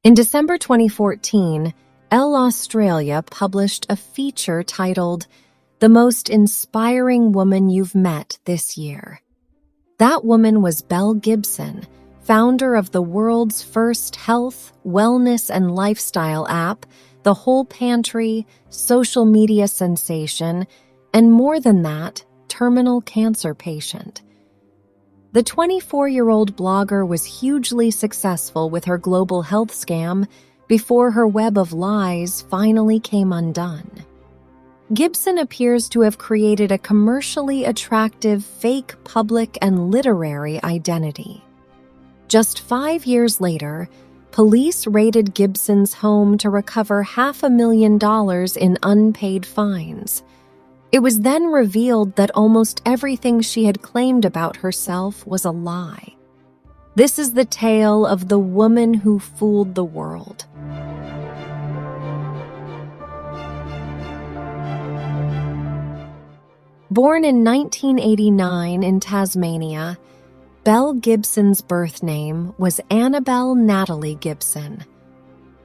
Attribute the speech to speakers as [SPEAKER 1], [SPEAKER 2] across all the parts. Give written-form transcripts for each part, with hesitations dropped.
[SPEAKER 1] In December 2014, Elle Australia published a feature titled "The Most Inspiring Woman You've Met This Year." That woman was Belle Gibson, founder of the world's first health, wellness, and lifestyle app, the Whole Pantry, social media sensation, and more than that, terminal cancer patient. The 24-year-old blogger was hugely successful with her global health scam before her web of lies finally came undone. Gibson appears to have created a commercially attractive fake public and literary identity. Just 5 years later, police raided Gibson's home to recover $500,000 in unpaid fines. It was then revealed that almost everything she had claimed about herself was a lie. This is the tale of the woman who fooled the world. Born in 1989 in Tasmania, Belle Gibson's birth name was Annabelle Natalie Gibson.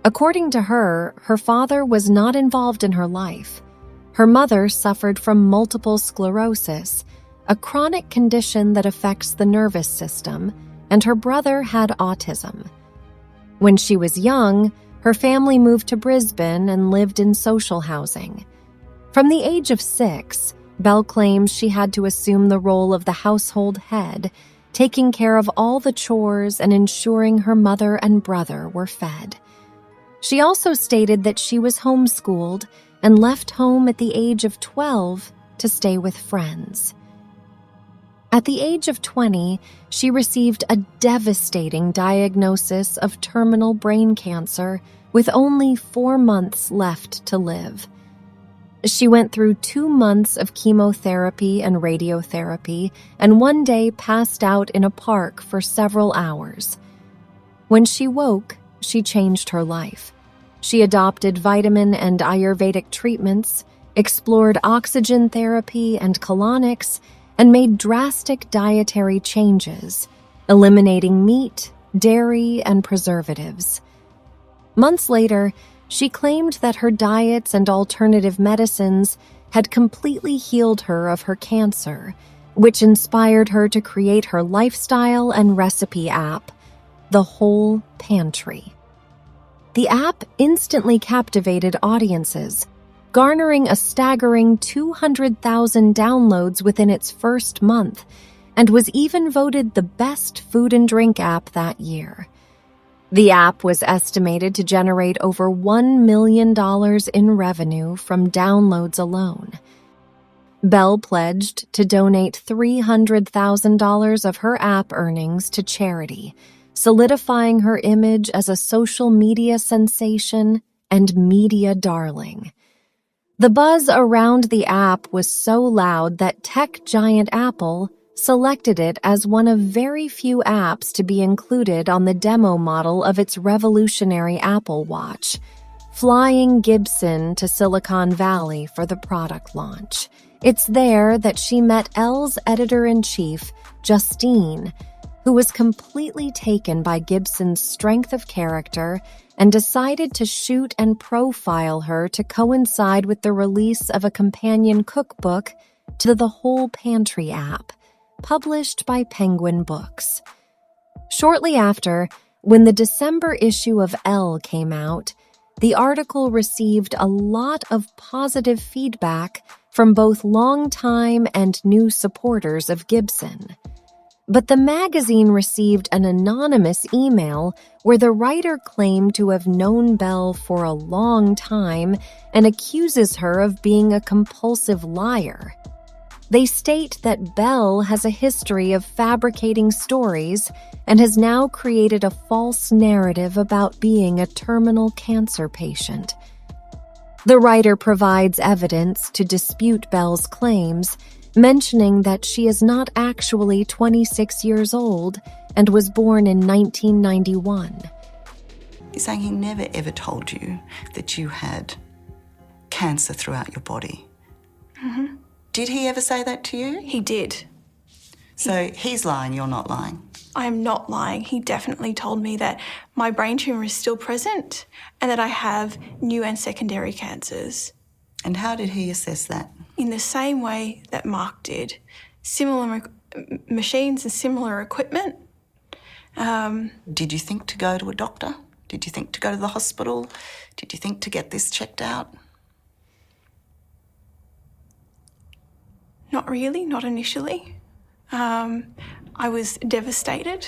[SPEAKER 1] According to her, her father was not involved in her life. Her mother suffered from multiple sclerosis, a chronic condition that affects the nervous system, and her brother had autism. When she was young, her family moved to Brisbane and lived in social housing. From the age of 6, Belle claims she had to assume the role of the household head, taking care of all the chores and ensuring her mother and brother were fed. She also stated that she was homeschooled and left home at the age of 12 to stay with friends. At the age of 20, she received a devastating diagnosis of terminal brain cancer with only 4 months left to live. She went through 2 months of chemotherapy and radiotherapy and one day passed out in a park for several hours. When she woke, she changed her life. She adopted vitamin and Ayurvedic treatments, explored oxygen therapy and colonics, and made drastic dietary changes, eliminating meat, dairy, and preservatives. Months later, she claimed that her diets and alternative medicines had completely healed her of her cancer, which inspired her to create her lifestyle and recipe app, The Whole Pantry. The app instantly captivated audiences, garnering a staggering 200,000 downloads within its first month, and was even voted the best food and drink app that year. The app was estimated to generate over $1 million in revenue from downloads alone. Belle pledged to donate $300,000 of her app earnings to charity, solidifying her image as a social media sensation and media darling. The buzz around the app was so loud that tech giant Apple selected it as one of very few apps to be included on the demo model of its revolutionary Apple Watch, flying Gibson to Silicon Valley for the product launch. It's there that she met Elle's editor-in-chief, Justine, who was completely taken by Gibson's strength of character and decided to shoot and profile her to coincide with the release of a companion cookbook to the Whole Pantry app, published by Penguin Books. Shortly after, when the December issue of Elle came out, the article received a lot of positive feedback from both longtime and new supporters of Gibson. But the magazine received an anonymous email where the writer claimed to have known Belle for a long time and accuses her of being a compulsive liar. They state that Belle has a history of fabricating stories and has now created a false narrative about being a terminal cancer patient. The writer provides evidence to dispute Belle's claims, mentioning that she is not actually 26 years old and was born in 1991.
[SPEAKER 2] He's saying he never ever told you that you had cancer throughout your body. Did he ever say that to you?
[SPEAKER 3] He did.
[SPEAKER 2] So he's lying, you're not lying.
[SPEAKER 3] I am not lying. He definitely told me that my brain tumour is still present and that I have new and secondary cancers.
[SPEAKER 2] And how did he assess that?
[SPEAKER 3] In the same way that Mark did. Similar machines and similar equipment.
[SPEAKER 2] Did you think to go to a doctor? Did you think to go to the hospital? Did you think to get this checked out?
[SPEAKER 3] Not really, not initially. I was devastated.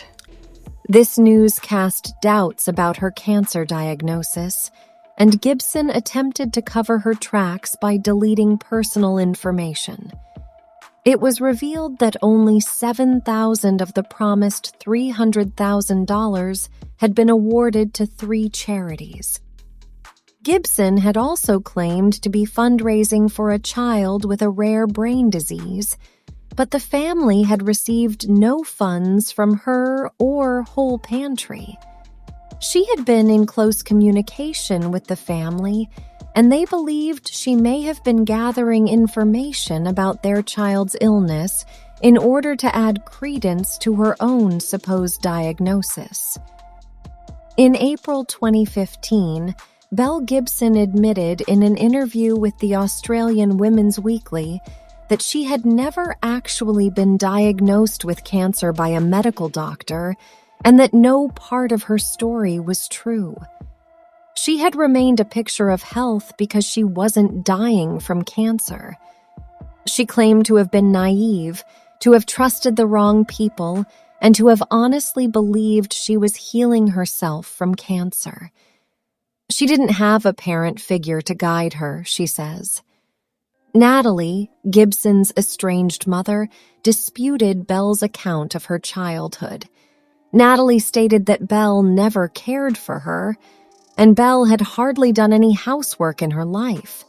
[SPEAKER 1] This news cast doubts about her cancer diagnosis, and Gibson attempted to cover her tracks by deleting personal information. It was revealed that only $7,000 of the promised $300,000 had been awarded to 3 charities. Gibson had also claimed to be fundraising for a child with a rare brain disease, but the family had received no funds from her or Whole Pantry. She had been in close communication with the family, and they believed she may have been gathering information about their child's illness in order to add credence to her own supposed diagnosis. In April 2015, Belle Gibson admitted in an interview with the Australian Women's Weekly that she had never actually been diagnosed with cancer by a medical doctor and that no part of her story was true. She had remained a picture of health because she wasn't dying from cancer. She claimed to have been naive, to have trusted the wrong people, and to have honestly believed she was healing herself from cancer. She didn't have a parent figure to guide her, she says. Natalie, Gibson's estranged mother, disputed Belle's account of her childhood. Natalie stated that Belle never cared for her, and Belle had hardly done any housework in her life.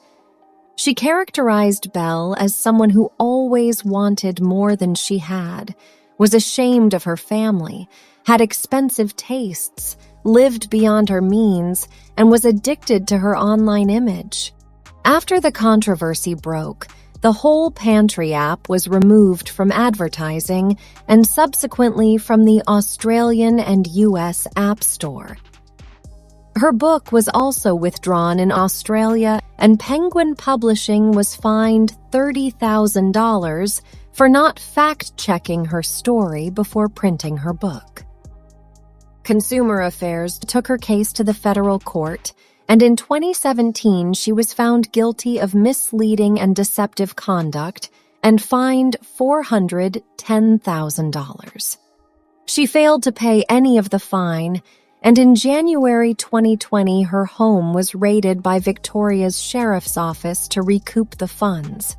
[SPEAKER 1] She characterized Belle as someone who always wanted more than she had, was ashamed of her family, had expensive tastes, lived beyond her means, and was addicted to her online image. After the controversy broke, the Whole Pantry app was removed from advertising and subsequently from the Australian and US App Store. Her book was also withdrawn in Australia, and Penguin Publishing was fined $30,000 for not fact-checking her story before printing her book. Consumer Affairs took her case to the federal court, and in 2017 she was found guilty of misleading and deceptive conduct and fined $410,000. She failed to pay any of the fine, and in January 2020 her home was raided by Victoria's Sheriff's Office to recoup the funds.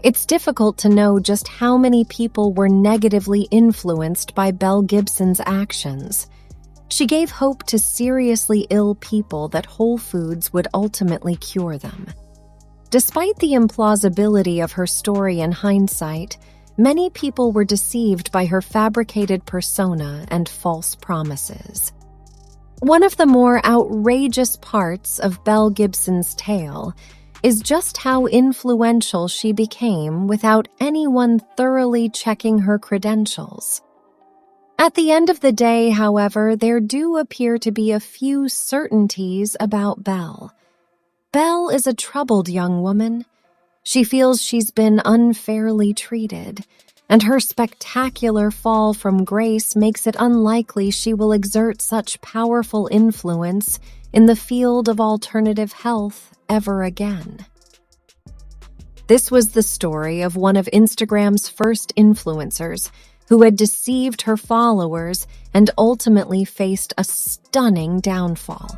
[SPEAKER 1] It's difficult to know just how many people were negatively influenced by Belle Gibson's actions. She gave hope to seriously ill people that Whole Foods would ultimately cure them. Despite the implausibility of her story in hindsight, many people were deceived by her fabricated persona and false promises. One of the more outrageous parts of Belle Gibson's tale is just how influential she became without anyone thoroughly checking her credentials. At the end of the day, however, there do appear to be a few certainties about Belle. Belle is a troubled young woman. She feels she's been unfairly treated, and her spectacular fall from grace makes it unlikely she will exert such powerful influence in the field of alternative health ever again. This was the story of one of Instagram's first influencers who had deceived her followers and ultimately faced a stunning downfall.